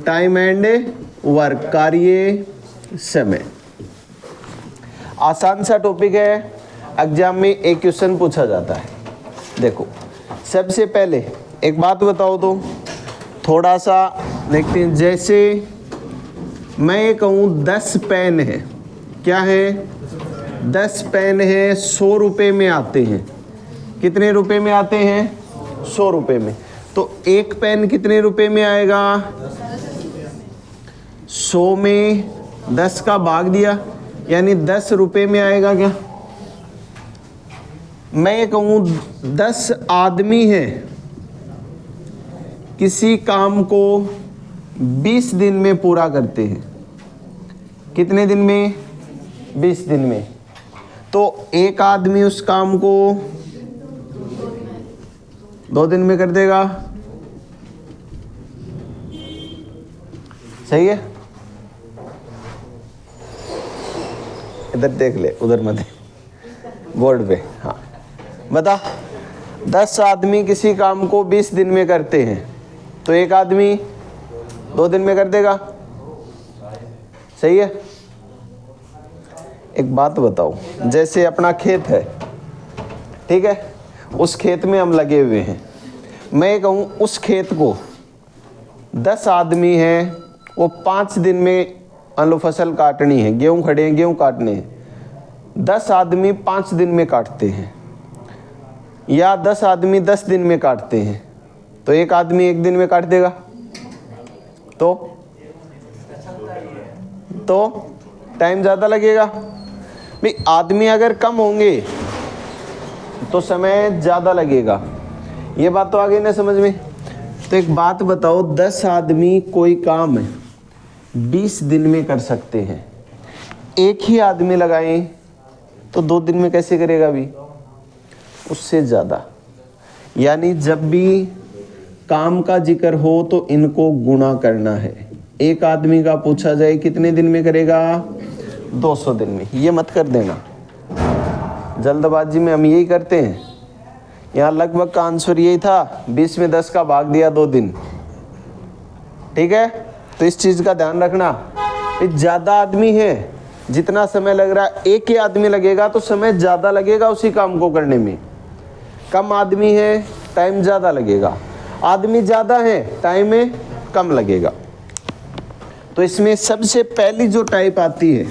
Time and work, कार्य समय। आसान सा टॉपिक है, एग्जाम में एक क्वेश्चन पूछा जाता है। देखो, सबसे पहले एक बात बताओ तो थोड़ा सा देखते हैं। जैसे मैं ये कहूँ 10 पेन है, क्या है? 10 पेन है, 100 रुपये में आते हैं। कितने रुपए में आते हैं? 100 रुपये में। तो एक पेन कितने रुपए में आएगा? 100 में 10 का भाग दिया, यानी 10 रुपये में आएगा। क्या मैं ये कहूँ 10 आदमी हैं, किसी काम को 20 दिन में पूरा करते हैं। कितने दिन में? 20 दिन में। तो एक आदमी उस काम को 2 दिन में कर देगा। सही है? इधर देख ले, उधर मत, बोर्ड पे। हाँ बता, 10 आदमी किसी काम को 20 दिन में करते हैं, तो एक आदमी 2 दिन में कर देगा। सही है? एक बात बताओ, जैसे अपना खेत है, ठीक है, उस खेत में हम लगे हुए हैं। मैं कहूँ उस खेत को 10 आदमी हैं, वो 5 दिन में लो फसल काटनी है, गेहूँ खड़े हैं, गेहूँ काटने हैं। 10 आदमी 5 दिन में काटते हैं, या 10 आदमी 10 दिन में काटते हैं, तो एक आदमी 1 दिन में काट देगा। तो टाइम ज़्यादा लगेगा भाई। आदमी अगर कम होंगे तो समय ज़्यादा लगेगा। ये बात तो आ गई ना समझ में? तो एक बात बताओ, 10 आदमी कोई काम 20 दिन में कर सकते हैं, एक ही आदमी लगाएं तो 2 दिन में कैसे करेगा भी? उससे ज़्यादा। यानी जब भी काम का जिक्र हो तो इनको गुणा करना है। एक आदमी का पूछा जाए कितने दिन में करेगा? 200 दिन में। ये मत कर देना, जल्दबाजी में हम यही करते हैं। यहाँ लगभग का आंसर यही था, 20 में 10 का भाग दिया 2 दिन। ठीक है, तो इस चीज़ का ध्यान रखना। ज़्यादा आदमी है, जितना समय लग रहा है एक ही आदमी लगेगा तो समय ज़्यादा लगेगा उसी काम को करने में। कम आदमी है, टाइम ज़्यादा लगेगा। आदमी ज़्यादा है, टाइम में कम लगेगा। तो इसमें सबसे पहली जो टाइप आती है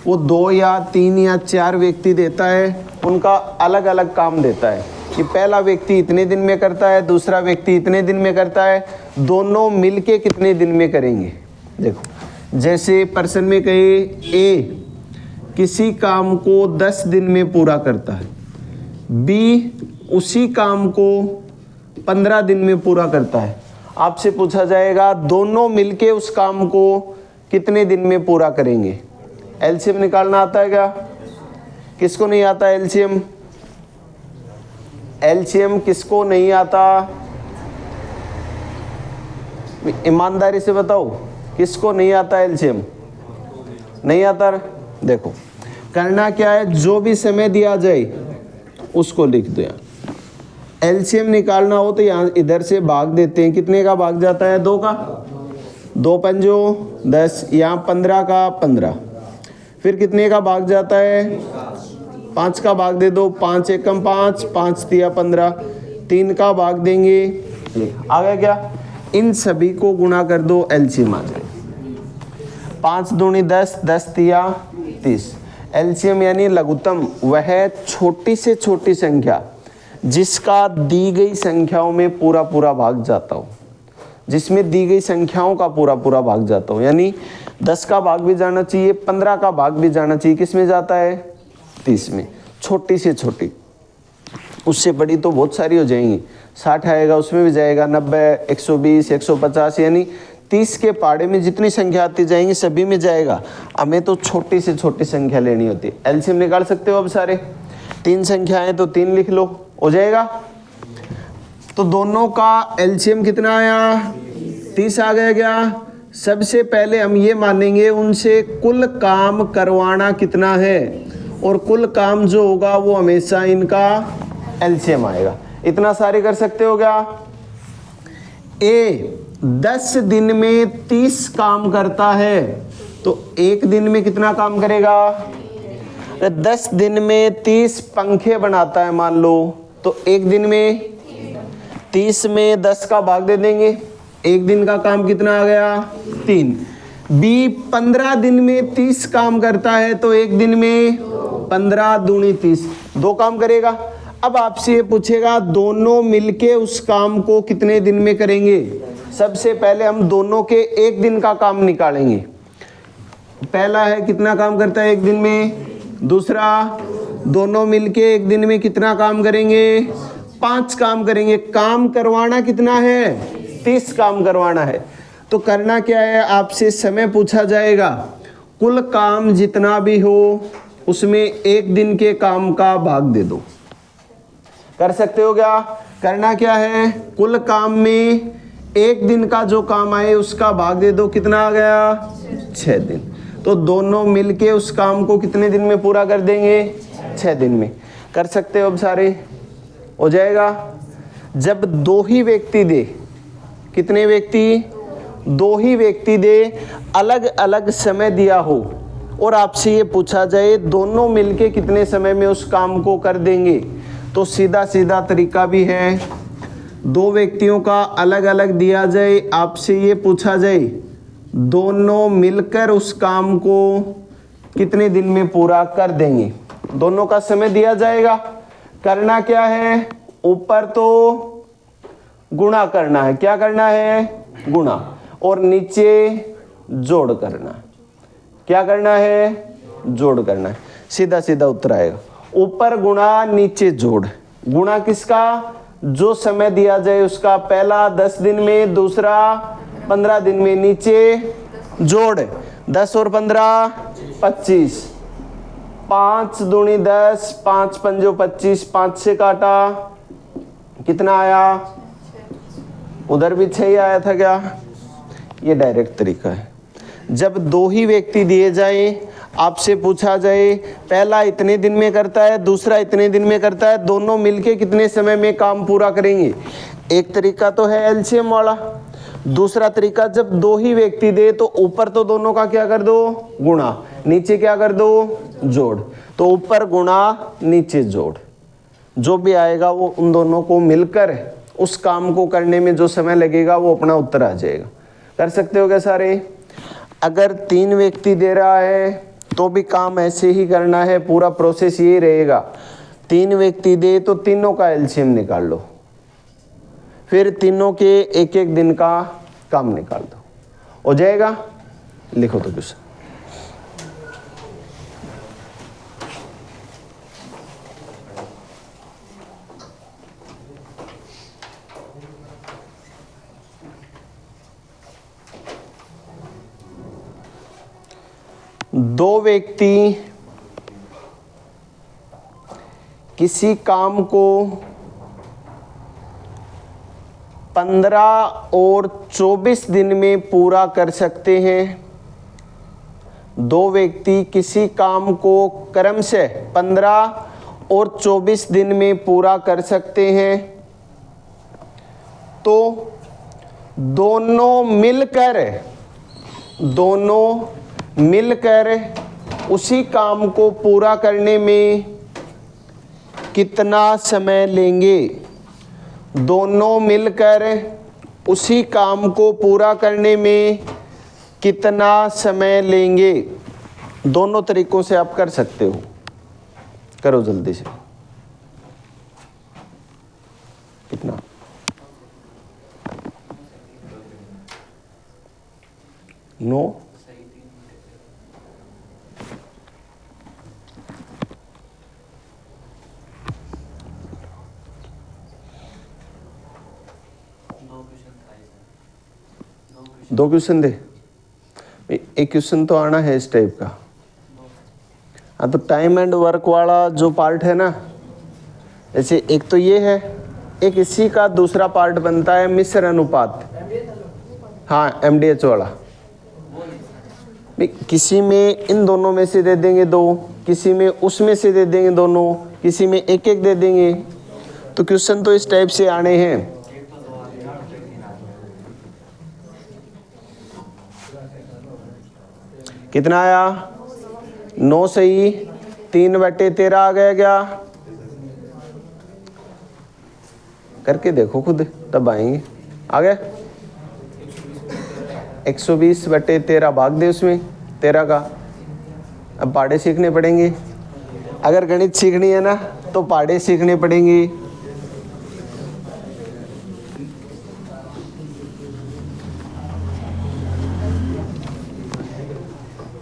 वो 2 या 3 या 4 व्यक्ति देता है, उनका अलग अलग काम देता है कि पहला व्यक्ति इतने दिन में करता है, दूसरा व्यक्ति इतने दिन में करता है, दोनों मिलके कितने दिन में करेंगे। देखो, जैसे प्रश्न में कहे ए किसी काम को 10 दिन में पूरा करता है, बी उसी काम को 15 दिन में पूरा करता है। आपसे पूछा जाएगा दोनों मिलके उस काम को कितने दिन में पूरा करेंगे। एलसीएम निकालना आता है क्या? किसको नहीं आता एलसीएम? एलसीएम किसको नहीं आता? ईमानदारी से बताओ, किसको नहीं आता एलसीएम? नहीं आता? देखो, करना क्या है, जो भी समय दिया जाए उसको लिख दो। यहाँ एलसीएम निकालना हो तो यहाँ इधर से भाग देते हैं। कितने का भाग जाता है? 2 का। 2 पंजो 10, यहाँ 15 का 15। फिर कितने का भाग जाता है? 5 का भाग दे दो। 5 एकम 5, 5 तिया 15, 3 का भाग देंगे। आ गया क्या? इन सभी को गुणा कर दो, एलसीएम आ जाए। 5 दूनी 10, 10 तिया 30। एलसीएम यानी लघुत्तम, वह छोटी से छोटी संख्या जिसका दी गई संख्याओं में पूरा पूरा भाग जाता हो, जिसमें दी गई संख्याओं का पूरा पूरा भाग जाता हो। यानी 10 का भाग भी जाना चाहिए, 15 का भाग भी जाना चाहिए। किस में जाता है? 30 में। छोटी से छोटी, उससे बड़ी तो बहुत सारी हो जाएंगी। 60 आएगा उसमें भी जाएगा, 90, 120, 150, यानी 30 के पाड़े में जितनी संख्या आती जाएंगी सभी में जाएगा। हमें तो छोटी से छोटी संख्या लेनी होती है। एलसीएम निकाल सकते हो अब सारे। 3 संख्याएं तो 3 लिख लो, हो जाएगा। तो दोनों का एलसीएम कितना आया? 30 आ गया क्या? सबसे पहले हम ये मानेंगे उनसे कुल काम करवाना कितना है, और कुल काम जो होगा वो हमेशा इनका एलसीएम आएगा। इतना सारे कर सकते हो क्या? ए 10 दिन में 30 काम करता है तो एक दिन में कितना काम करेगा? 10 दिन में 30 पंखे बनाता है मान लो, तो एक दिन में 30 में 10 का भाग दे देंगे, एक दिन का काम कितना आ गया? 3। बी 15 दिन में 30 काम करता है तो एक दिन में 15 दूनी 30, 2 काम करेगा। अब आपसे ये पूछेगा दोनों मिलके उस काम को कितने दिन में करेंगे? सबसे पहले हम दोनों के एक दिन का काम निकालेंगे। पहला है कितना काम करता है एक दिन में, दूसरा दोनों मिलके एक दिन में कितना काम करेंगे? 5 काम करेंगे। काम करवाना कितना है? 30 काम करवाना है। तो करना क्या है, आपसे समय पूछा जाएगा, कुल काम जितना भी हो उसमें एक दिन के काम का भाग दे दो। कर सकते हो क्या? करना क्या है, कुल काम में एक दिन का जो काम आए उसका भाग दे दो। कितना आ गया? 6 दिन। तो दोनों मिलके उस काम को कितने दिन में पूरा कर देंगे? 6 दिन में। कर सकते हो अब सारे? हो जाएगा। जब 2 ही व्यक्ति दे, कितने व्यक्ति? 2 ही व्यक्ति दे, अलग अलग समय दिया हो और आपसे ये पूछा जाए दोनों मिलके कितने समय में उस काम को कर देंगे, तो सीधा सीधा तरीका भी है। 2 व्यक्तियों का अलग अलग दिया जाए, आपसे ये पूछा जाए दोनों मिलकर उस काम को कितने दिन में पूरा कर देंगे। दोनों का समय दिया जाएगा। करना क्या है, ऊपर तो गुणा करना है। क्या करना है? गुणा। और नीचे जोड़ करना है। क्या करना है? जोड़ करना है। सीधा सीधा उत्तर आएगा। ऊपर गुणा, नीचे जोड़। गुणा किसका? जो समय दिया जाए उसका। पहला 10 दिन में, दूसरा 15 दिन में। नीचे जोड़, 10 और 15 25, 5 दूनी 10, 5 पंजो 25, 5 से काटा, कितना आया? उधर भी 6 ही आया था क्या? ये डायरेक्ट तरीका है। जब 2 ही व्यक्ति दिए जाए, आपसे पूछा जाए पहला इतने दिन में करता है, दूसरा इतने दिन में करता है, दोनों मिलके कितने समय में काम पूरा करेंगे। एक तरीका तो है एलसीएम वाला। दूसरा तरीका, जब 2 ही व्यक्ति दे तो ऊपर तो दोनों का क्या कर दो? गुणा। नीचे क्या कर दो? जोड़। तो ऊपर गुणा, नीचे जोड़, जो भी आएगा वो उन दोनों को मिलकर उस काम को करने में जो समय लगेगा वो अपना उत्तर आ जाएगा। कर सकते हो क्या सारे? अगर 3 व्यक्ति दे रहा है तो भी काम ऐसे ही करना है, पूरा प्रोसेस यही रहेगा। 3 व्यक्ति दे तो तीनों का एलसीएम निकाल लो, फिर तीनों के एक एक दिन का काम निकाल दो। हो जाएगा? लिखो तो क्वेश्चन। दो व्यक्ति किसी काम को 15 और 24 दिन में पूरा कर सकते हैं। 2 व्यक्ति किसी काम को क्रम से 15 और 24 दिन में पूरा कर सकते हैं, तो दोनों मिलकर उसी काम को पूरा करने में कितना समय लेंगे। दोनों मिलकर उसी काम को पूरा करने में कितना समय लेंगे। दोनों तरीकों से आप कर सकते हो। करो जल्दी से। कितना? नो, दो क्वेश्चन दे। एक क्वेश्चन तो आना है इस टाइप का। हाँ, तो टाइम एंड वर्क वाला जो पार्ट है ना, जैसे एक तो ये है, एक इसी का दूसरा पार्ट बनता है मिश्र अनुपात। हाँ, एमडीएच वाला। किसी में इन दोनों में से दे देंगे 2, किसी में उसमें से दे देंगे दोनों, किसी में एक एक दे देंगे। तो क्वेश्चन तो इस टाइप से आने हैं। कितना आया? 9 सही, 3/13 आ गया क्या? करके देखो खुद, तब आएंगे। आ गया? 120/13 भाग दे उसमें 13 का। अब पहाड़े सीखने पड़ेंगे। अगर गणित सीखनी है ना तो पहाड़े सीखने पड़ेंगे।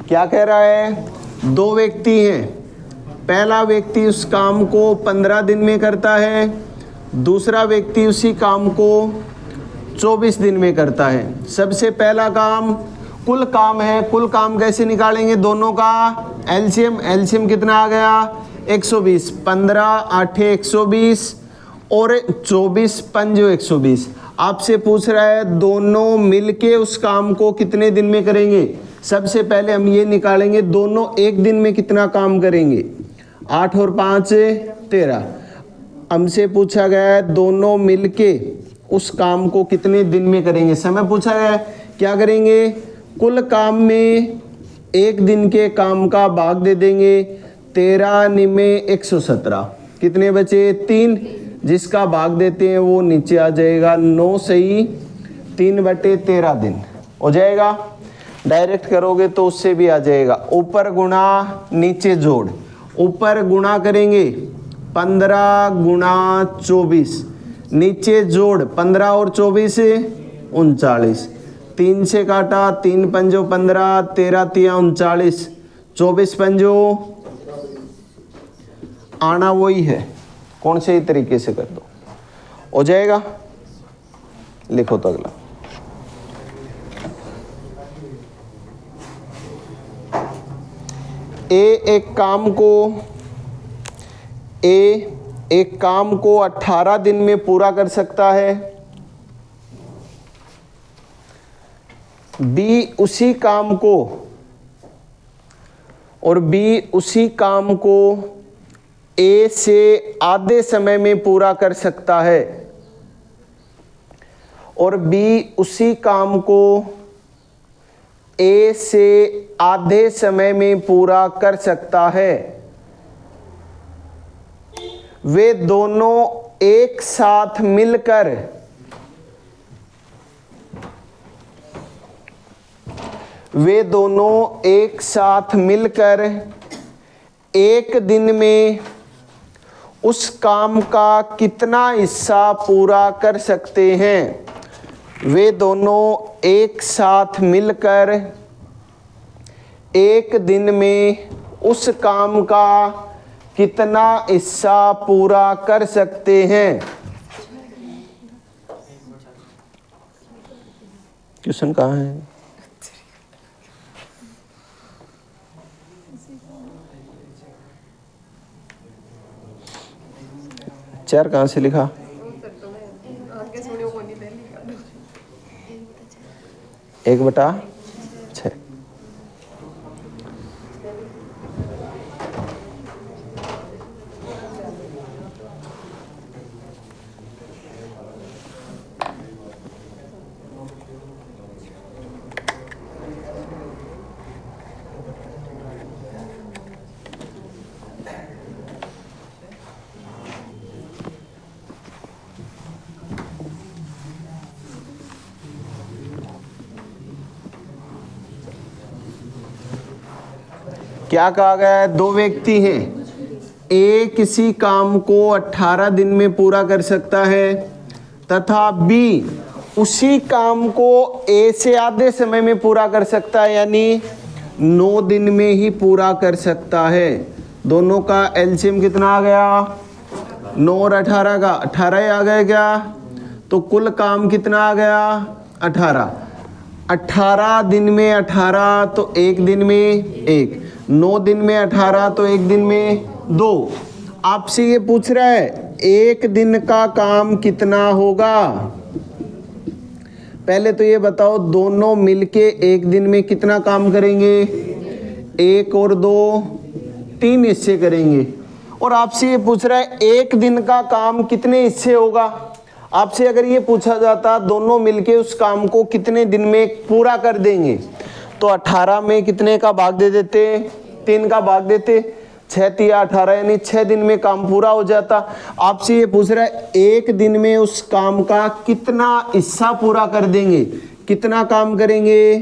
क्या कह रहा है? 2 व्यक्ति हैं, पहला व्यक्ति उस काम को 15 दिन में करता है, दूसरा व्यक्ति उसी काम को 24 दिन में करता है। सबसे पहला काम कुल काम है। कुल काम कैसे निकालेंगे? दोनों का एलसीएम। एलसीएम कितना आ गया? 120। 15 8 120 और 24 5 120। आपसे पूछ रहा है दोनों मिलके उस काम को कितने दिन में करेंगे। सबसे पहले हम ये निकालेंगे दोनों एक दिन में कितना काम करेंगे। 8 और 5 13। हमसे पूछा गया है दोनों मिलके उस काम को कितने दिन में करेंगे। समय पूछा गया है, क्या करेंगे? कुल काम में एक दिन के काम का भाग दे देंगे। 13 निमे 117, कितने बचे? 3। जिसका भाग देते हैं वो नीचे आ जाएगा। 9 सही, 3/13 दिन हो जाएगा। डायरेक्ट करोगे तो उससे भी आ जाएगा। ऊपर गुणा नीचे जोड़। ऊपर गुणा करेंगे 15 गुणा 24, नीचे जोड़ 15 और 24 39। 3 से काटा, 3 पंजो 15, 13 तिया 39, 24 पंजो आना वही है। कौन से ही तरीके से कर दो हो जाएगा। लिखो तो अगला। एक काम को 18 दिन में पूरा कर सकता है। बी उसी काम को ए से आधे समय में पूरा कर सकता है, और बी उसी काम को ए से आधे समय में पूरा कर सकता है। वे दोनों एक साथ मिलकर एक दिन में उस काम का कितना हिस्सा पूरा कर सकते हैं। वे दोनों एक साथ मिलकर एक दिन में उस काम का कितना हिस्सा पूरा कर सकते हैं। क्वेश्चन कहाँ है? चार कहाँ से लिखा? 1/6। क्या कहा गया है? 2 व्यक्ति हैं, ए किसी काम को 18 दिन में पूरा कर सकता है तथा बी उसी काम को ए से आधे समय में पूरा कर सकता है, यानी 9 दिन में ही पूरा कर सकता है। दोनों का एलसीएम कितना आ गया? 9 और 18 का 18 आ गया क्या? तो कुल काम कितना आ गया? 18। 18 दिन में 18 तो एक दिन में 1, 9 दिन में 18 तो एक दिन में 2। आपसे ये पूछ रहा है एक दिन का काम कितना होगा। पहले तो ये बताओ दोनों मिलके एक दिन में कितना काम करेंगे। 1 और 2 3 हिस्से करेंगे। और आपसे ये पूछ रहा है एक दिन का काम कितने हिस्से होगा। आपसे अगर ये पूछा जाता दोनों मिलके उस काम को कितने दिन में पूरा कर देंगे, तो 18 में कितने का भाग दे देते, 3 का भाग देते, 6 तिया 18 यानी 6 दिन में काम पूरा हो जाता। आपसे ये पूछ रहा है एक दिन में उस काम का कितना हिस्सा पूरा कर देंगे, कितना काम करेंगे,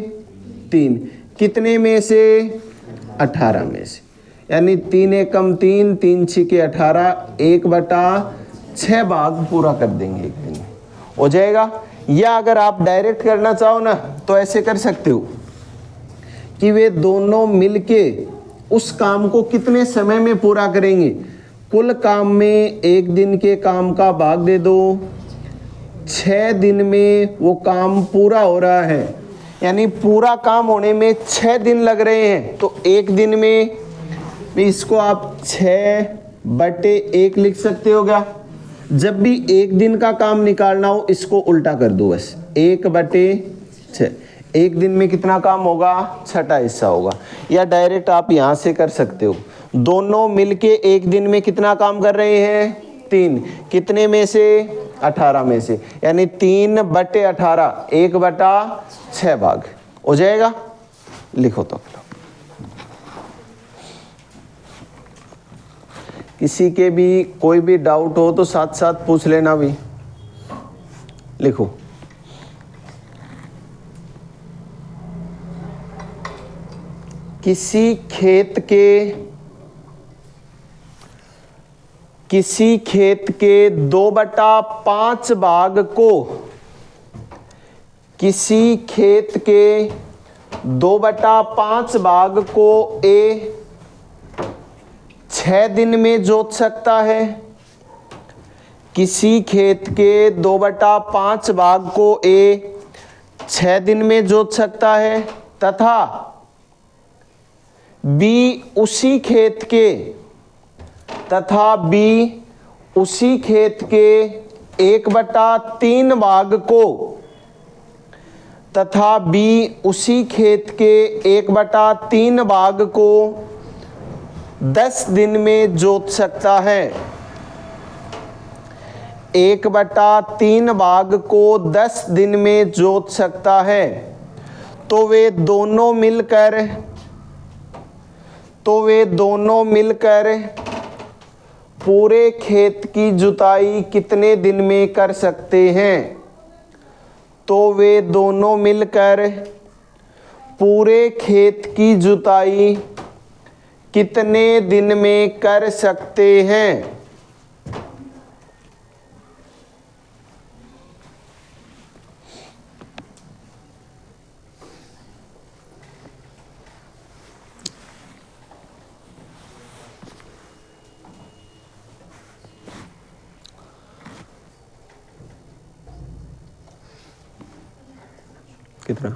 3, कितने में से, 18 में से, यानी 3 एकम 3, 3 छिके 18, 1/6 भाग पूरा कर देंगे एक दिन में, हो जाएगा। या अगर आप डायरेक्ट करना चाहो ना तो ऐसे कर सकते हो कि वे दोनों मिलके उस काम को कितने समय में पूरा करेंगे। कुल काम में एक दिन के काम का भाग दे दो, 6 दिन में वो काम पूरा हो रहा है, यानी पूरा काम होने में 6 दिन लग रहे हैं। तो एक दिन में इसको आप 6/1 लिख सकते हो क्या। जब भी एक दिन का काम निकालना हो इसको उल्टा कर दो, बस 1/6। एक दिन में कितना काम होगा, 6ठा हिस्सा होगा। या डायरेक्ट आप यहाँ से कर सकते हो, दोनों मिलके एक दिन में कितना काम कर रहे हैं, 3, कितने में से, 18 में से, यानी 3/18, 1/6 भाग हो जाएगा। लिखो तो किसी के भी कोई भी डाउट हो तो साथ साथ पूछ लेना भी। लिखो किसी खेत के 2/5 भाग को, किसी खेत के 2/5 भाग को ए 6 दिन में जोत सकता है, किसी खेत के 2/5 भाग को ए 6 दिन में जोत सकता है, तथा बी उसी खेत के 1/3 भाग को, तथा बी उसी खेत के 1/3 भाग को 10 दिन में जोत सकता है। 1/3 भाग को 10 दिन में जोत सकता है। तो वे दोनों मिलकर पूरे खेत की जुताई कितने दिन में कर सकते हैं। तो वे दोनों मिलकर पूरे खेत की जुताई कितने दिन में कर सकते हैं। कितना,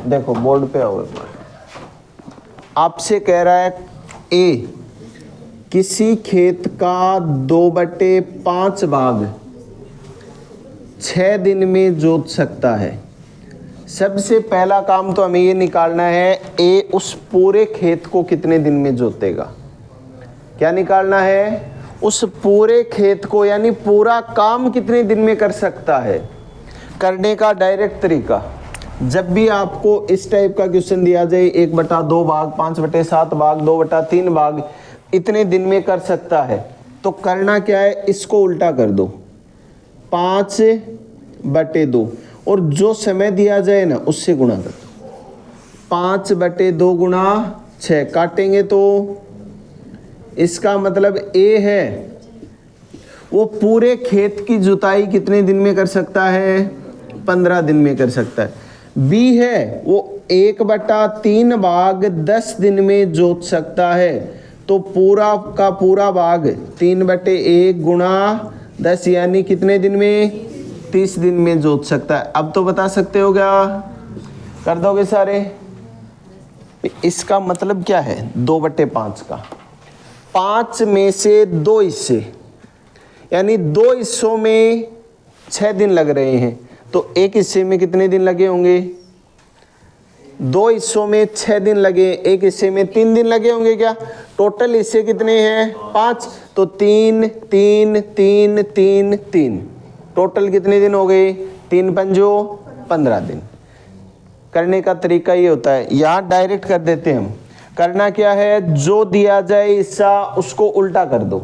देखो बोर्ड पे आओ एक बार। आपसे कह रहा है ए किसी खेत का 2/5 भाग 6 दिन में जोत सकता है। सबसे पहला काम तो हमें ये निकालना है ए उस पूरे खेत को कितने दिन में जोतेगा। क्या निकालना है, उस पूरे खेत को, यानी पूरा काम कितने दिन में कर सकता है। करने का डायरेक्ट तरीका, जब भी आपको इस टाइप का क्वेश्चन दिया जाए 1/2 भाग, 5/7 भाग, 2/3 भाग इतने दिन में कर सकता है, तो करना क्या है, इसको उल्टा कर दो, 5/2 और जो समय दिया जाए ना उससे गुणा कर दो। 5/2 गुणा 6 काटेंगे तो इसका मतलब ए है वो पूरे खेत की जुताई कितने दिन में कर सकता है, 15 दिन में कर सकता है। बी है वो 1/3 भाग 10 दिन में जोत सकता है, तो पूरा का पूरा भाग 3/1 गुणा 10 यानी कितने दिन में, 30 दिन में जोत सकता है। अब तो बता सकते हो क्या, कर दोगे सारे। इसका मतलब क्या है, 2/5 का 5 में से 2 हिस्से, यानी 2 हिस्सों में 6 दिन लग रहे हैं, तो एक हिस्से में कितने दिन लगे होंगे? 2 हिस्सों में 6 दिन लगे, एक हिस्से में 3 दिन लगे होंगे क्या? टोटल हिस्से कितने हैं? 5, तो 3 3 3 3 3, टोटल कितने दिन हो गए? 3 पंजो 15 दिन। करने का तरीका ये होता है, यहाँ डायरेक्ट कर देते हैं हम। करना क्या है, जो दिया जाए हिस्सा उसको उल्टा कर दो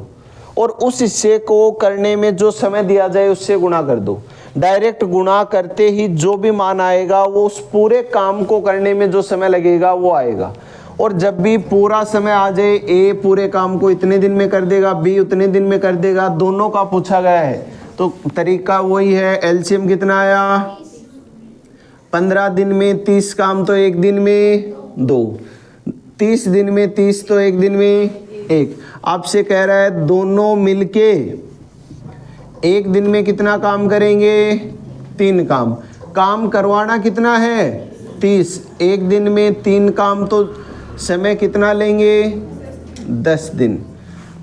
और उस हिस्से को करने में जो समय दिया जाए उससे गुणा कर दो। डायरेक्ट गुणा करते ही जो भी मान आएगा वो उस पूरे काम को करने में जो समय लगेगा वो आएगा। और जब भी पूरा समय आ जाए, ए पूरे काम को इतने दिन में कर देगा, बी उतने दिन में कर देगा, दोनों का पूछा गया है, तो तरीका वही है। एलसीएम कितना आया? 15 दिन में 30 काम तो एक दिन में 2, 30 दिन में 30 तो एक दिन में 1। आपसे कह रहा है दोनों मिलके एक दिन में कितना काम करेंगे? 3 काम। काम करवाना कितना है? 30। एक दिन में 3 काम तो समय कितना लेंगे? 10 दिन।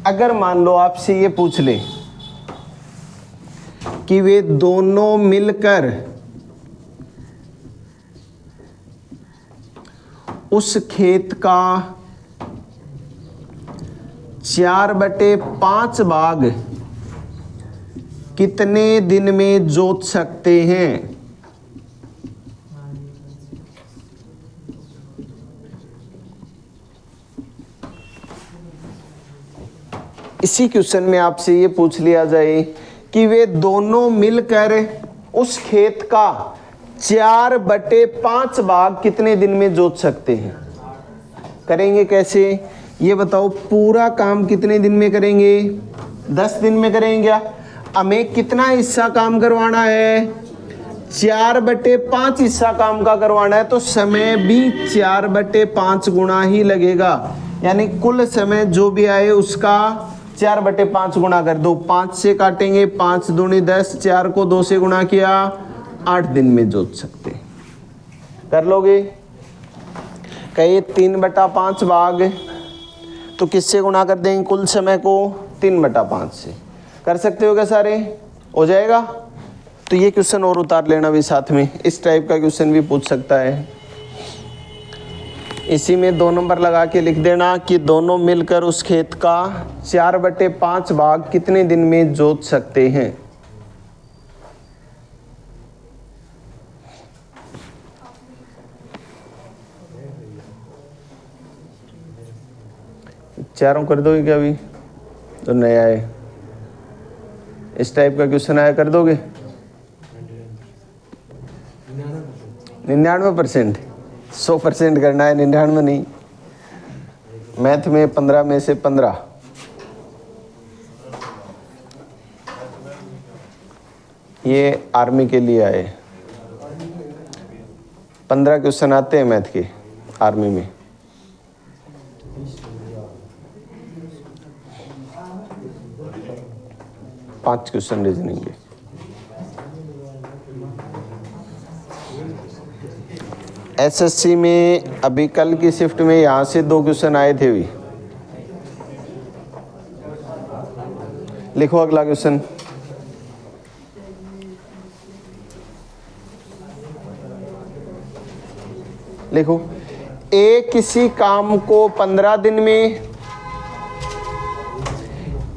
अगर मान लो आपसे ये पूछ ले कि वे दोनों मिलकर उस खेत का 4/5 भाग कितने दिन में जोत सकते हैं? इसी क्वेश्चन में आपसे ये पूछ लिया जाए कि वे दोनों मिलकर उस खेत का 4/5 भाग कितने दिन में जोत सकते हैं। करेंगे कैसे ये बताओ? पूरा काम कितने दिन में करेंगे? 10 दिन में करेंगे क्या? हमें कितना हिस्सा काम करवाना है? 4/5 हिस्सा काम का करवाना है, तो समय भी 4/5 गुना ही लगेगा। यानी कुल समय जो भी आए उसका 4/5 गुना कर दो। 5 से काटेंगे, 5 दूनी 10, 4 को 2 से गुना किया, 8 दिन में जोत सकते। कर लोगे? कहिए 3/5 भाग तो किससे गुणा कर देंगे? कुल समय को 3/5 से। कर सकते हो क्या सारे? हो जाएगा। तो ये क्वेश्चन और उतार लेना भी साथ में, इस टाइप का क्वेश्चन भी पूछ सकता है। इसी में 2 नंबर लगा के लिख देना कि दोनों मिलकर उस खेत का 4/5 भाग कितने दिन में जोत सकते हैं। चारों कर दोगे क्या? अभी तो नया है, इस टाइप का क्वेश्चन आया कर दोगे? 99%, 100% करना है, 99 नहीं। मैथ में 15 में से 15। ये आर्मी के लिए आए, 15 क्वेश्चन आते हैं मैथ के आर्मी में। पांच क्वेश्चन रीजनिंग के। एसएससी में अभी कल की शिफ्ट में यहाँ से 2 क्वेश्चन आए थे भी। लिखो अगला क्वेश्चन। लिखो, ए किसी काम को 15 दिन में,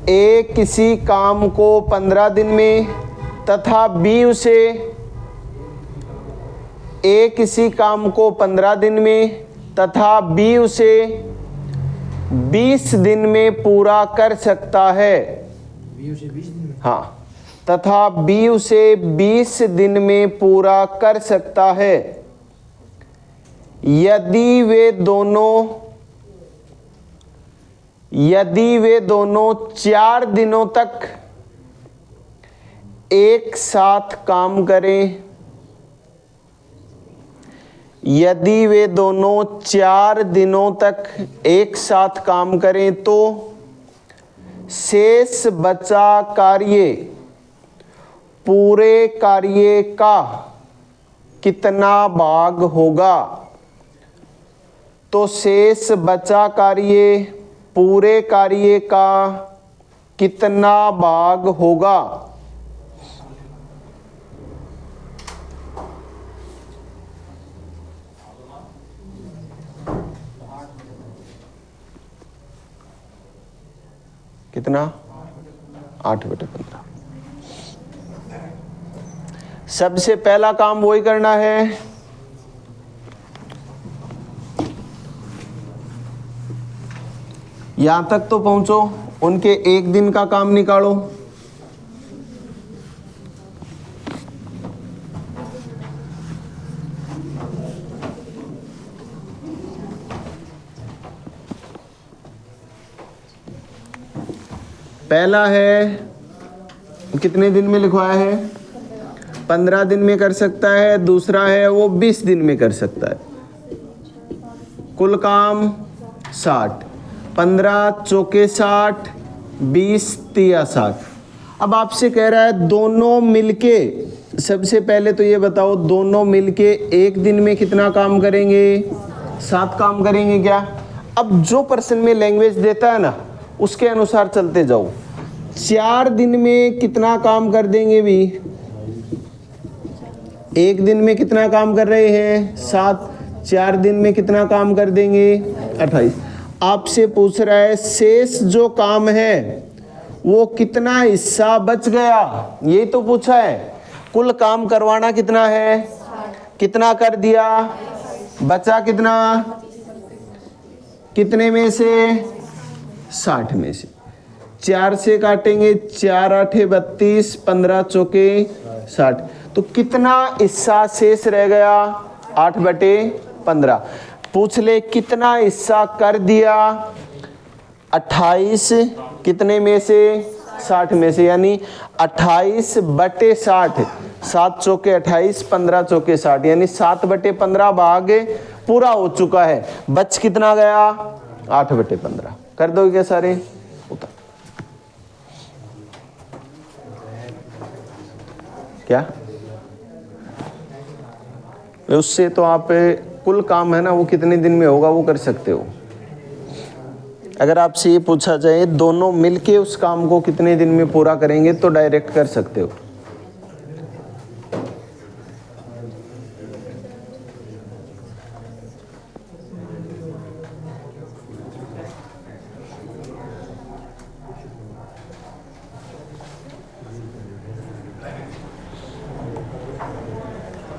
ए किसी काम को 15 दिन में तथा बी उसे, ए किसी काम को 15 दिन में तथा बी उसे 20 दिन में पूरा कर सकता है। बी उसे 20 दिन में? हाँ, तथा बी उसे 20 दिन में पूरा कर सकता है यदि वे दोनों 4 दिनों तक एक साथ काम करें। यदि वे दोनों 4 दिनों तक एक साथ काम करें तो शेष बचा कार्य पूरे कार्य का कितना भाग होगा? तो शेष बचा कार्य पूरे कार्य का कितना भाग होगा? कितना 8/15। सबसे पहला काम वही करना है, यहां तक तो पहुंचो, उनके एक दिन का काम निकालो। पहला है कितने दिन में लिखवाया है, 15 दिन में कर सकता है। दूसरा है वो 20 दिन में कर सकता है। कुल काम 60, 15 चौके 60, 20 तिया 60। अब आपसे कह रहा है दोनों मिलके, सबसे पहले तो ये बताओ दोनों मिलके एक दिन में कितना काम करेंगे, 7 काम करेंगे क्या। अब जो पर्सन में लैंग्वेज देता है ना उसके अनुसार चलते जाओ। 4 दिन में कितना काम कर देंगे भी, एक दिन में कितना काम कर रहे हैं 7, 4 दिन में कितना काम कर देंगे 28। आपसे पूछ रहा है शेष जो काम है वो कितना हिस्सा बच गया, यही तो पूछा है। कुल काम करवाना कितना है, कितना कर दिया, बचा कितना, कितने में से 60 में से। 4 से काटेंगे, 4 8 32, 15 चौके 60। तो कितना हिस्सा शेष रह गया 8/15। पूछ ले कितना हिस्सा कर दिया 28 कितने में से 60 में से, यानी 28/60। 7 चौके 28, 15 चौके 60, यानी 7/15 भाग पूरा हो चुका है। बच कितना गया 8/15। कर दोगे क्या सारे, उतर क्या। उससे तो आप कुल काम है ना वो कितने दिन में होगा वो कर सकते हो। अगर आपसे ये पूछा जाए दोनों मिलके उस काम को कितने दिन में पूरा करेंगे तो डायरेक्ट कर सकते हो।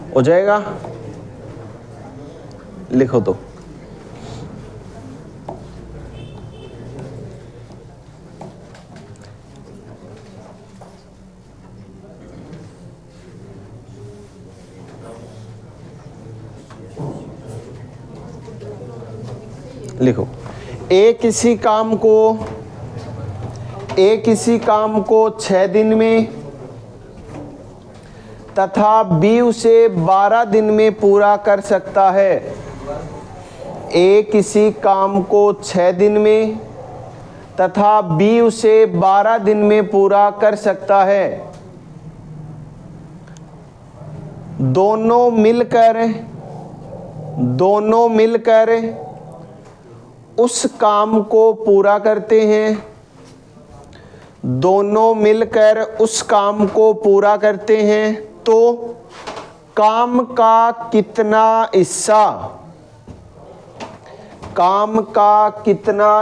हो जाएगा, लिखो तो। लिखो ए किसी काम को 6 दिन में तथा बी उसे 12 दिन में पूरा कर सकता है। ए किसी काम को 6 दिन में तथा बी उसे 12 दिन में पूरा कर सकता है। दोनों मिलकर उस काम को पूरा करते हैं। दोनों मिलकर उस काम को पूरा करते हैं तो काम का कितना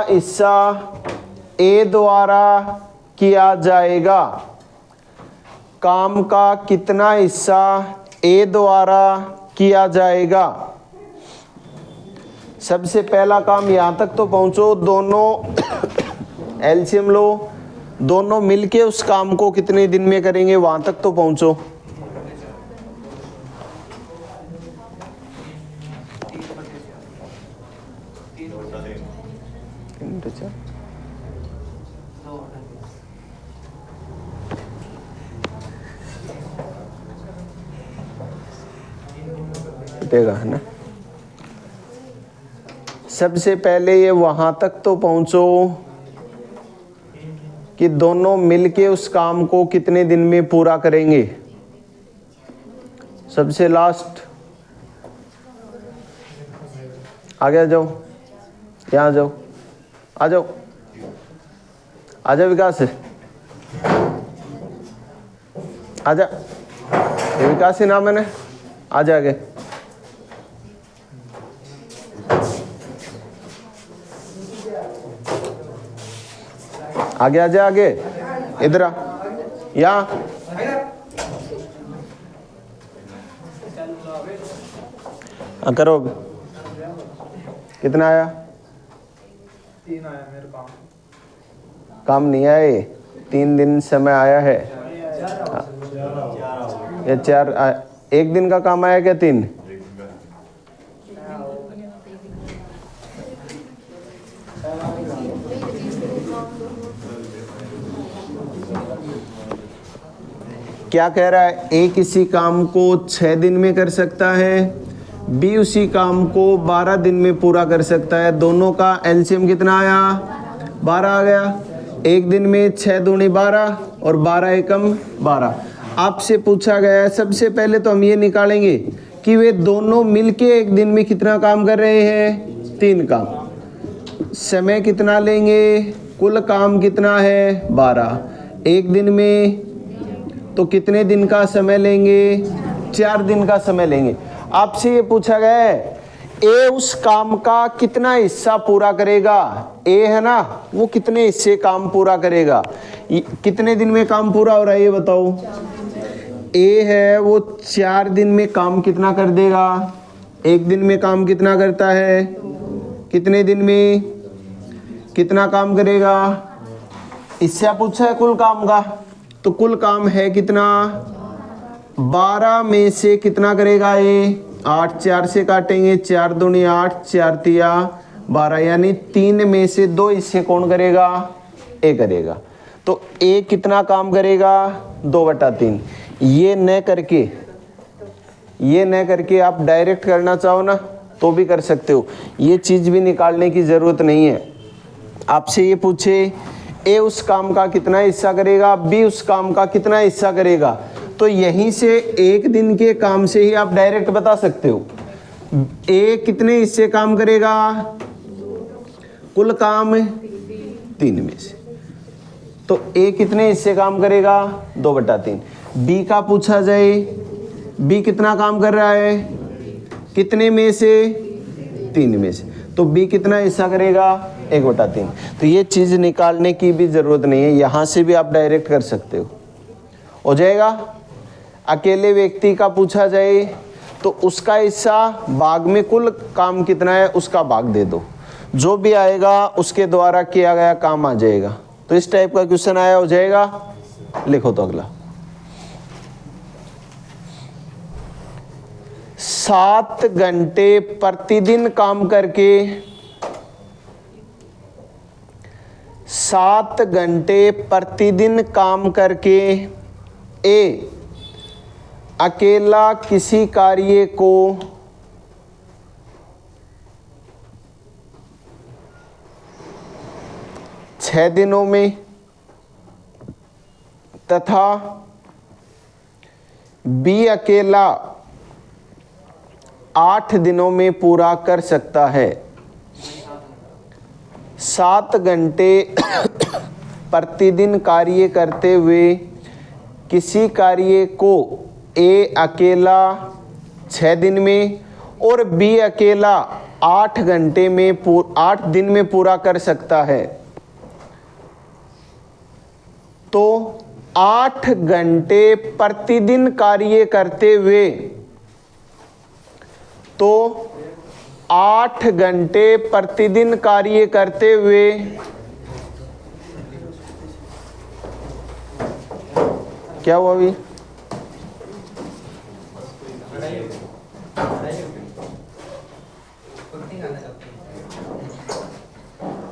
हिस्सा ए द्वारा किया जाएगा। काम का कितना हिस्सा ए द्वारा किया जाएगा। सबसे पहला काम यहां तक तो पहुंचो, दोनों एलसीएम लो, दोनों मिलके उस काम को कितने दिन में करेंगे वहां तक तो पहुंचो। है ना। सबसे पहले ये वहां तक तो पहुंचो कि दोनों मिलके उस काम को कितने दिन में पूरा करेंगे। सबसे लास्ट आगे आ जाओ, यहाँ जाओ, आ जाओ, आजा विकास, आजा, ये विकास ही नाम है ना, आजा आगे। आगे आ जा, आगे इधर आ, यहाँ करो। कितना आया? 3 आया मेरे काम नहीं आए, 3 दिन समय आया है। ये 4 एक दिन का काम आया क्या? 3 क्या कह रहा है? ए किसी काम को 6 दिन में कर सकता है, बी उसी काम को 12 दिन में पूरा कर सकता है। दोनों का एलसीएम कितना आया? 12 आ गया। एक दिन में 6 दूनी 12 और 12 एकम 12। आपसे पूछा गया है, सबसे पहले तो हम ये निकालेंगे कि वे दोनों मिलके एक दिन में कितना काम कर रहे हैं? 3 काम। समय कितना लेंगे? कुल काम कितना है? 12। एक दिन में तो कितने दिन का समय लेंगे? 4 दिन का समय लेंगे। आपसे ये पूछा गया है ए उस काम का कितना हिस्सा पूरा करेगा। ए है ना, वो कितने हिस्से काम पूरा करेगा। कितने दिन में काम पूरा हो रहा है ये बताओ। ए है वो 4 दिन में काम कितना कर देगा? एक दिन में काम कितना करता है? कितने दिन में कितना काम करेगा? इससे पूछा है कुल काम का, तो कुल काम है कितना? 12 में से कितना करेगा ये? 8। 4 से काटेंगे, 4 दूनी 8, 4 तिया 12, यानी 3 में से 2 हिस्से कौन करेगा? ए करेगा। तो ए कितना काम करेगा? 2/3। ये न करके आप डायरेक्ट करना चाहो ना तो भी कर सकते हो, ये चीज भी निकालने की जरूरत नहीं है। आपसे ये पूछे ए उस काम का कितना हिस्सा करेगा, बी उस काम का कितना हिस्सा करेगा, तो यहीं से एक दिन के काम से ही आप डायरेक्ट बता सकते हो ए कितने हिस्से काम करेगा। कुल काम 3 में से, तो ए कितने हिस्से काम करेगा? 2/3। बी का पूछा जाए, बी कितना काम कर रहा है? कितने में से? 3 में से, तो बी कितना हिस्सा करेगा? 1/3। तो ये चीज निकालने की भी जरूरत नहीं है, यहां से भी आप डायरेक्ट कर सकते हो जाएगा। अकेले व्यक्ति का पूछा जाए तो उसका हिस्सा भाग में कुल काम कितना है उसका भाग दे दो, जो भी आएगा उसके द्वारा किया गया काम आ जाएगा। तो इस टाइप का क्वेश्चन आया हो जाएगा। लिखो तो अगला। 7 घंटे प्रतिदिन काम करके 7 घंटे प्रतिदिन काम करके ए अकेला किसी कार्य को 6 दिनों में तथा बी अकेला 8 दिनों में पूरा कर सकता है। 7 घंटे प्रतिदिन कार्य करते हुए किसी कार्य को ए अकेला 6 दिन में और बी अकेला 8 घंटे में 8 दिन में पूरा कर सकता है, तो 8 घंटे प्रतिदिन कार्य करते हुए 8 घंटे प्रतिदिन कार्य करते हुए क्या हुआ अभी?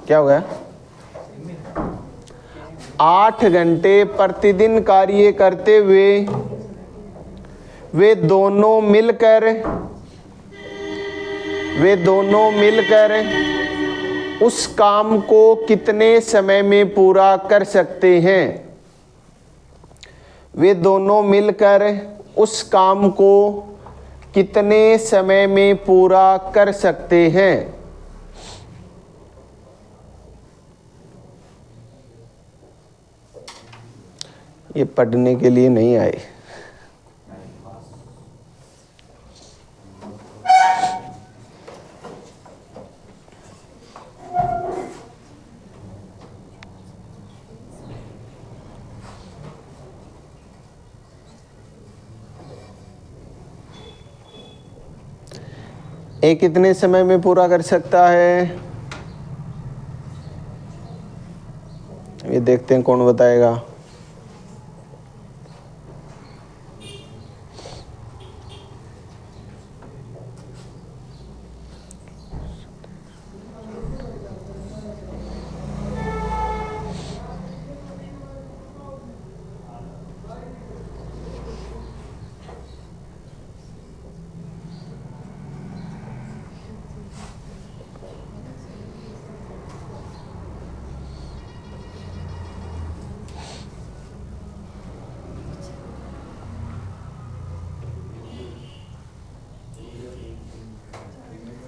क्या हो गया? 8 घंटे प्रतिदिन कार्य करते हुए वे दोनों मिलकर उस काम को कितने समय में पूरा कर सकते हैं। वे दोनों मिलकर उस काम को कितने समय में पूरा कर सकते हैं। ये पढ़ने के लिए नहीं आए। ए कितने समय में पूरा कर सकता है? ये देखते हैं कौन बताएगा।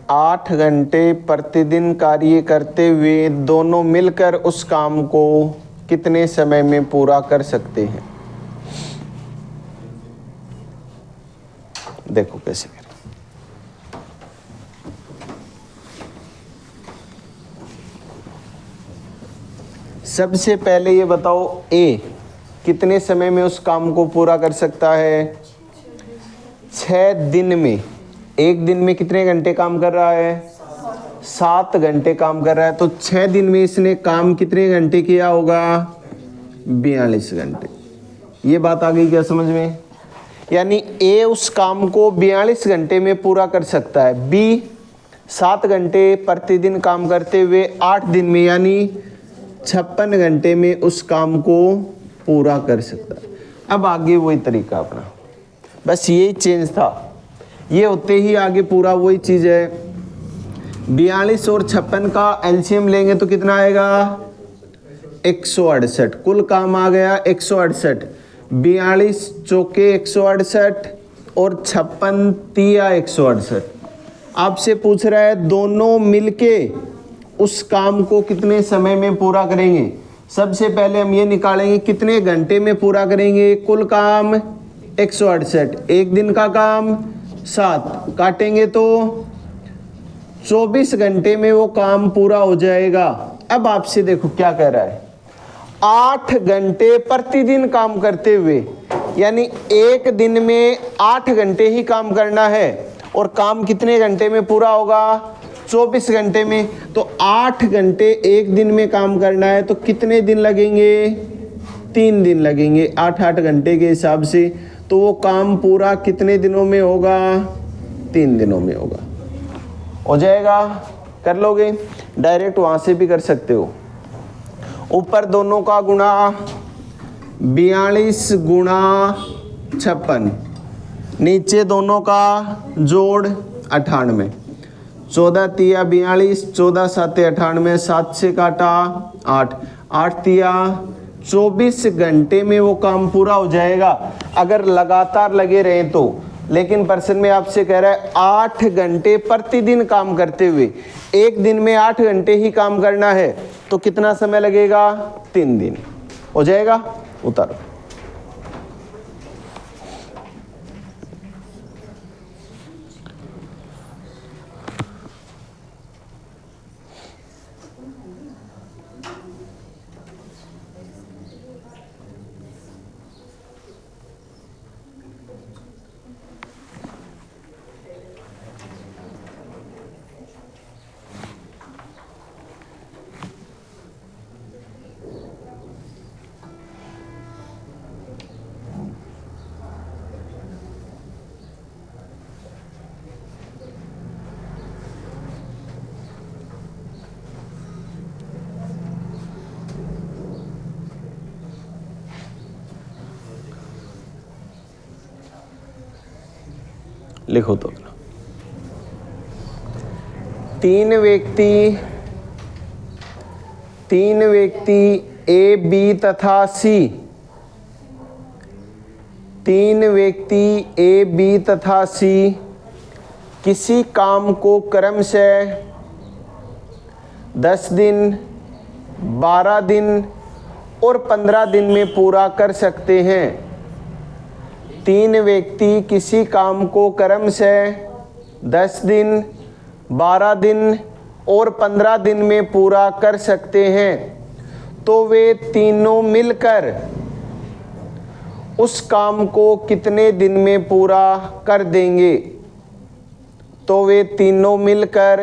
आठ घंटे प्रतिदिन कार्य करते हुए दोनों मिलकर उस काम को कितने समय में पूरा कर सकते हैं? देखो कैसे करें। सबसे पहले ये बताओ, ए कितने समय में उस काम को पूरा कर सकता है? 6 दिन में। एक दिन में कितने घंटे काम कर रहा है? 7 घंटे काम कर रहा है। तो 6 दिन में इसने काम कितने घंटे किया होगा? 42 घंटे। ये बात आ गई क्या समझ में? यानी ए उस काम को 42 घंटे में पूरा कर सकता है। बी 7 घंटे प्रतिदिन काम करते हुए 8 दिन में यानी 56 घंटे में उस काम को पूरा कर सकता है। अब आगे वही तरीका अपना, बस यही चेंज था। ये होते ही आगे पूरा वही चीज़ है। 42 और 56 का एलसीएम लेंगे तो कितना आएगा? 168। कुल काम आ गया 168। 42 चौके 168 और 56 तिया 168। आपसे पूछ रहा है दोनों मिलके उस काम को कितने समय में पूरा करेंगे। सबसे पहले हम ये निकालेंगे कितने घंटे में पूरा करेंगे। कुल काम 168, एक दिन का काम 7, काटेंगे तो 24 घंटे में वो काम पूरा हो जाएगा। अब आपसे देखो क्या कह रहा है, 8 घंटे प्रतिदिन काम करते हुए, यानी एक दिन में 8 घंटे ही काम करना है और काम कितने घंटे में पूरा होगा? 24 घंटे में। तो 8 घंटे एक दिन में काम करना है तो कितने दिन लगेंगे? 3 दिन लगेंगे 8-8 घंटे के हिसाब से। तो वो काम पूरा कितने दिनों में होगा? 3 दिनों में होगा। हो जाएगा? कर लोगे? डायरेक्ट वहाँ से भी कर सकते हो। ऊपर दोनों का गुणा 42 गुणा 56, नीचे दोनों का जोड़ 98। 14 तिया 42, 14 साते 98, 7 से काटा 8, 8 तिया 24 घंटे में वो काम पूरा हो जाएगा अगर लगातार लगे रहें तो। लेकिन प्रश्न में आपसे कह रहा है 8 घंटे प्रतिदिन काम करते हुए, एक दिन में 8 घंटे ही काम करना है तो कितना समय लगेगा? 3 दिन। हो जाएगा? उतारो। लिखो तो। 3 व्यक्ति ए, बी तथा सी, 3 व्यक्ति ए, बी तथा सी किसी काम को क्रमशः 10 दिन, 12 दिन और 15 दिन में पूरा कर सकते हैं। 3 व्यक्ति किसी काम को क्रमशः 10 दिन, 12 दिन और 15 दिन में पूरा कर सकते हैं तो वे तीनों मिलकर उस काम को कितने दिन में पूरा कर देंगे? तो वे तीनों मिलकर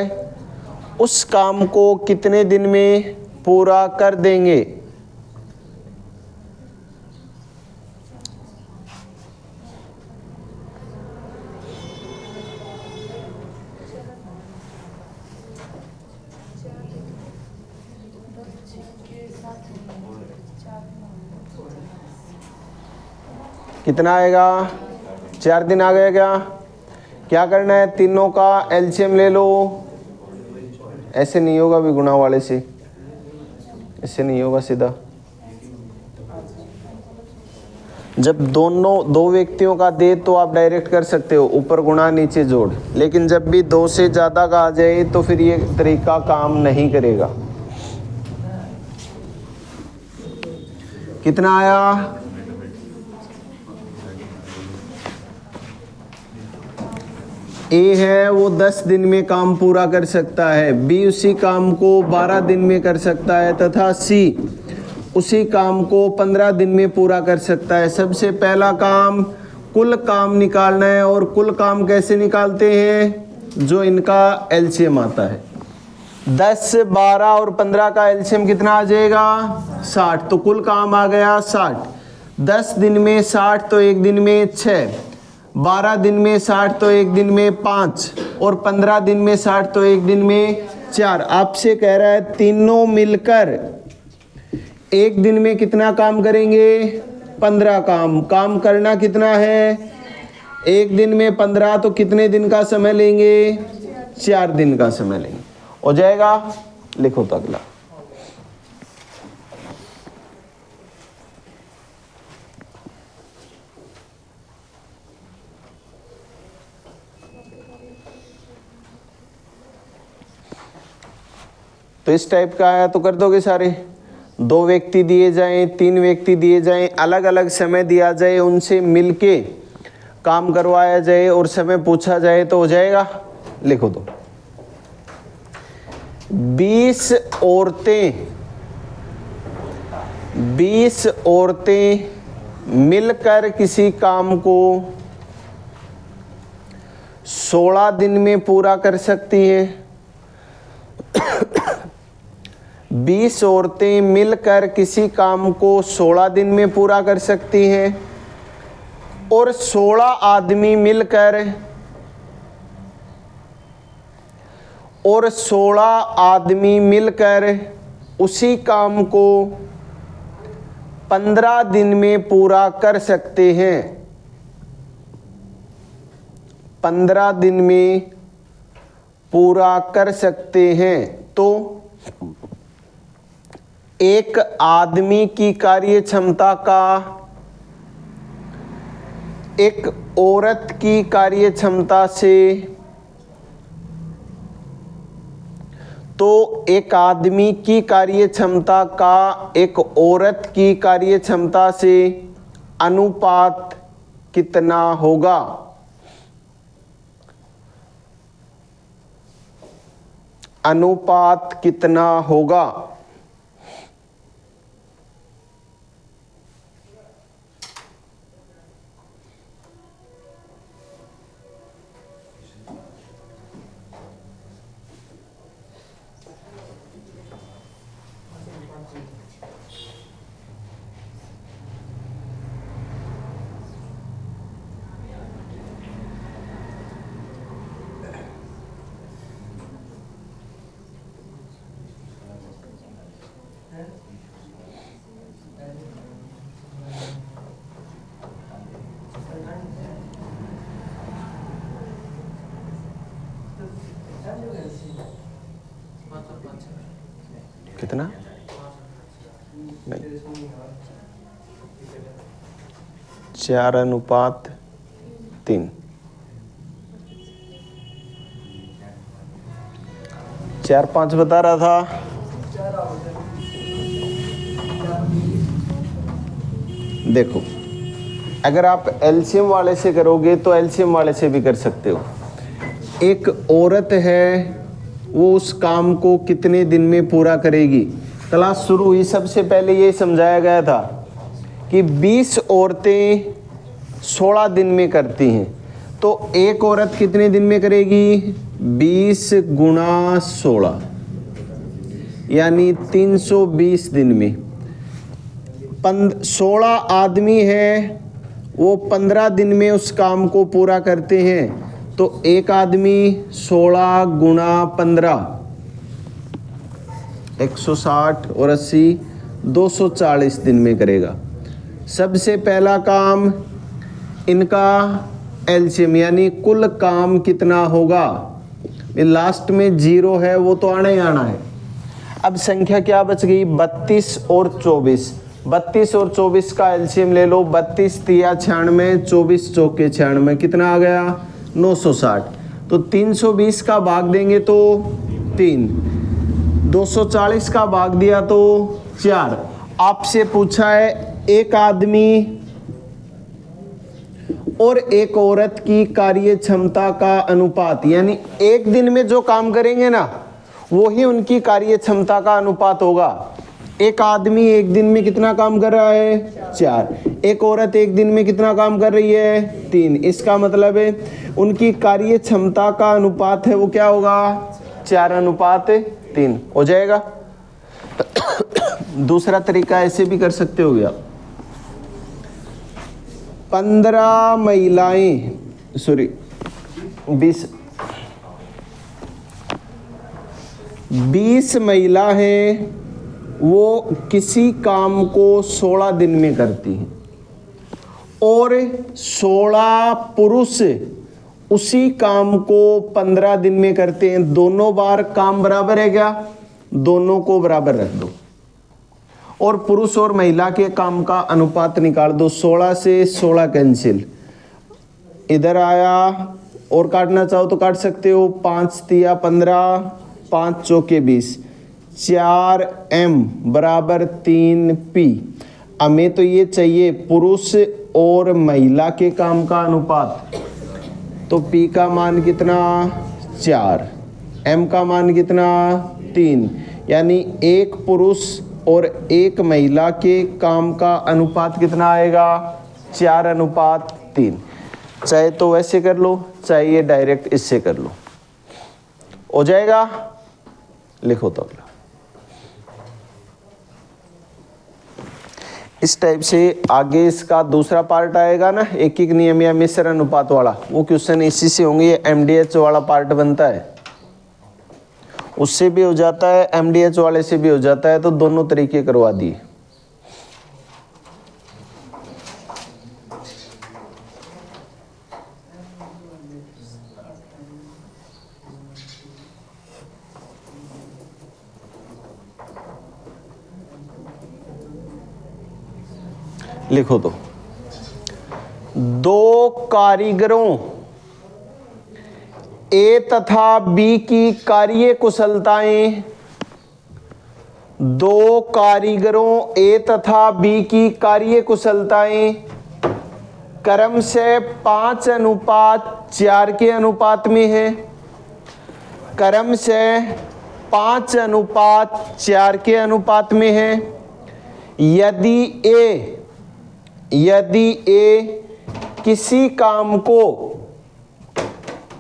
उस काम को कितने दिन में पूरा कर देंगे? कितना आएगा? 4 दिन आ गया क्या? क्या करना है? तीनों का एलसीएम ले लो। ऐसे नहीं होगा भी गुणा वाले से, ऐसे नहीं होगा सीधा। जब दो व्यक्तियों का दे तो आप डायरेक्ट कर सकते हो, ऊपर गुणा नीचे जोड़, लेकिन जब भी 2 से ज़्यादा का आ जाए तो फिर ये तरीका काम नहीं करेगा। कितना आया? ए है वो 10 दिन में काम पूरा कर सकता है, बी उसी काम को 12 दिन में कर सकता है तथा सी उसी काम को 15 दिन में पूरा कर सकता है। सबसे पहला काम कुल काम निकालना है, और कुल काम कैसे निकालते हैं? जो इनका एलसीएम आता है। 10, 12 और 15 का एलसीएम कितना आ जाएगा? 60। तो कुल काम आ गया 60। 10 दिन में 60 तो एक दिन में 6, 12 दिन में 60 तो एक दिन में 5, और 15 दिन में 60 तो एक दिन में 4। आपसे कह रहा है तीनों मिलकर एक दिन में कितना काम करेंगे? 15 काम। काम करना कितना है? एक दिन में 15, तो कितने दिन का समय लेंगे? 4 दिन का समय लेंगे। हो जाएगा? लिखो तो अगला। तो इस टाइप का आया तो कर दोगे सारे। 2 व्यक्ति दिए जाएं, 3 व्यक्ति दिए जाएं, अलग अलग समय दिया जाए, उनसे मिलके काम करवाया जाए और समय पूछा जाए तो हो जाएगा। लिखो तो 20 औरतें मिलकर किसी काम को 16 दिन में पूरा कर सकती हैं। 20 औरतें मिलकर किसी काम को 16 दिन में पूरा कर सकती हैं, और 16 आदमी मिलकर उसी काम को 15 दिन में पूरा कर सकते हैं। 15 दिन में पूरा कर सकते हैं। तो एक आदमी की कार्य क्षमता का एक औरत की कार्य क्षमता से, तो एक आदमी की कार्य क्षमता का एक औरत की कार्य क्षमता से अनुपात कितना होगा? अनुपात कितना होगा? कितना? नहीं, 4:3। 4-5 बता रहा था। देखो, अगर आप एलसीएम वाले से करोगे तो एलसीएम वाले से भी कर सकते हो। एक औरत है, वो उस काम को कितने दिन में पूरा करेगी? क्लास शुरू हुई सबसे पहले ये समझाया गया था कि 20 औरतें 16 दिन में करती हैं, तो एक औरत कितने दिन में करेगी? 20 गुणा 16 यानी 320 दिन में। 16 आदमी है, वो 15 दिन में उस काम को पूरा करते हैं। तो एक आदमी 16 गुणा 15 160 और 80 240 दिन में करेगा। सबसे पहला काम इनका एलसीएम यानी कुल काम कितना होगा? लास्ट में 0 है, वो तो आना ही आना है। अब संख्या क्या बच गई? 32 और 24। 32 और 24 का एलसीएम ले लो। 32 तिया 96, 24 चौके 96, कितना आ गया? 960। तो 320 का भाग देंगे तो 3, 240 का भाग दिया तो 4। आपसे पूछा है एक आदमी और एक औरत की कार्य क्षमता का अनुपात, यानी एक दिन में जो काम करेंगे ना वो ही उनकी कार्य क्षमता का अनुपात होगा। एक आदमी एक दिन में कितना काम कर रहा है? 4। एक औरत एक दिन में कितना काम कर रही है? 3। इसका मतलब है उनकी कार्य क्षमता का अनुपात है वो क्या होगा? 4:3 हो जाएगा। दूसरा तरीका ऐसे भी कर सकते हो गया। 15 महिलाएं, सॉरी 20 महिला हैं, वो किसी काम को 16 दिन में करती हैं और 16 पुरुष उसी काम को 15 दिन में करते हैं। दोनों बार काम बराबर है क्या? दोनों को बराबर रख दो और पुरुष और महिला के काम का अनुपात निकाल दो। 16 से 16 कैंसिल, इधर आया और काटना चाहो तो काट सकते हो। 5 तिया 15, 5 चौके 20, 4m बराबर 3p। हमें तो ये चाहिए पुरुष और महिला के काम का अनुपात। तो p का मान कितना? 4, m का मान कितना? 3, यानी एक पुरुष और एक महिला के काम का अनुपात कितना आएगा? 4:3। चाहे तो वैसे कर लो, चाहे ये डायरेक्ट इससे कर लो, हो जाएगा। लिखो तो अगला। इस टाइप से आगे इसका दूसरा पार्ट आएगा ना, एक एक नियम या मिश्र अनुपात वाला, वो क्वेश्चन इसी से होंगे। ये एमडीएच वाला पार्ट बनता है, उससे भी हो जाता है, एमडीएच वाले से भी हो जाता है, तो दोनों तरीके करवा दिए। लिखो तो, दो कारीगरों ए तथा बी की कार्य कुशलताएं, दो कारीगरों ए तथा बी की कार्य कुशलताएं क्रम से 5:4 के अनुपात में है। क्रम से 5:4 के अनुपात में है। यदि ए किसी काम को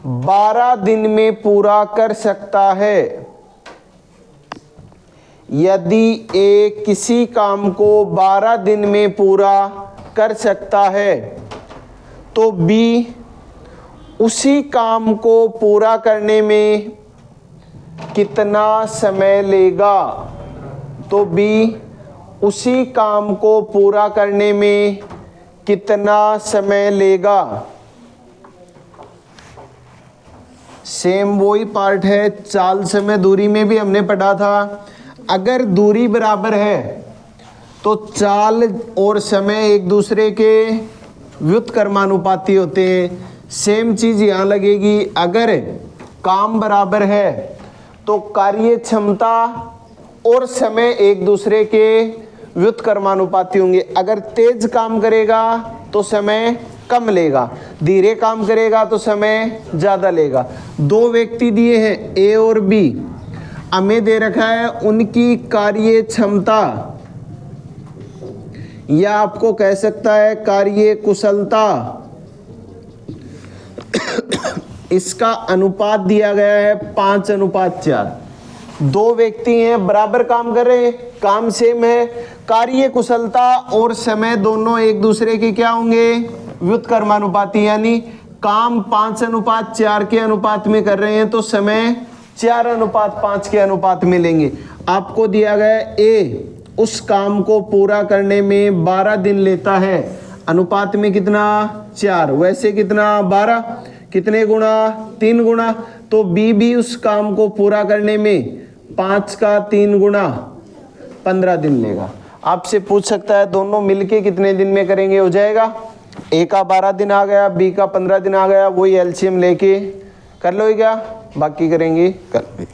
12 दिन में पूरा कर सकता है, यदि ए किसी काम को 12 दिन में पूरा कर सकता है, तो बी उसी काम को पूरा करने में कितना समय लेगा? तो बी उसी काम को पूरा करने में कितना समय लेगा? सेम वही पार्ट है, चाल समय दूरी में भी हमने पढ़ा था। अगर दूरी बराबर है तो चाल और समय एक दूसरे के व्युत्क्रमानुपाती होते हैं। सेम चीज यहाँ लगेगी। अगर काम बराबर है तो कार्य क्षमता और समय एक दूसरे के व्युत्क्रमानुपाती होंगे। अगर तेज काम करेगा तो समय कम लेगा, धीरे काम करेगा तो समय ज्यादा लेगा। दो व्यक्ति दिए हैं ए और बी, हमें दे रखा है उनकी कार्य क्षमता, या आपको कह सकता है कार्य कुशलता। इसका अनुपात दिया गया है 5:4। दो व्यक्ति हैं, बराबर काम कर रहे हैं, काम सेम है, कार्य कुशलता और समय दोनों एक दूसरे के क्या होंगे, व्युत्क्रमानुपाती, यानी काम 5:4 के अनुपात में कर रहे हैं तो समय 4:5 के अनुपात में लेंगे। आपको दिया गया ए उस काम को पूरा करने में 12 दिन लेता है, अनुपात में कितना 4, वैसे कितना 12, कितने गुना 3 गुना, तो बी भी उस काम को पूरा करने में 5 का 3 गुना 15 दिन लेगा। आपसे पूछ सकता है दोनों मिलके कितने दिन में करेंगे, हो जाएगा, ए का 12 दिन आ गया, बी का 15 दिन आ गया, वही एलसीएम लेके कर लो क्या, बाकी करेंगे कल।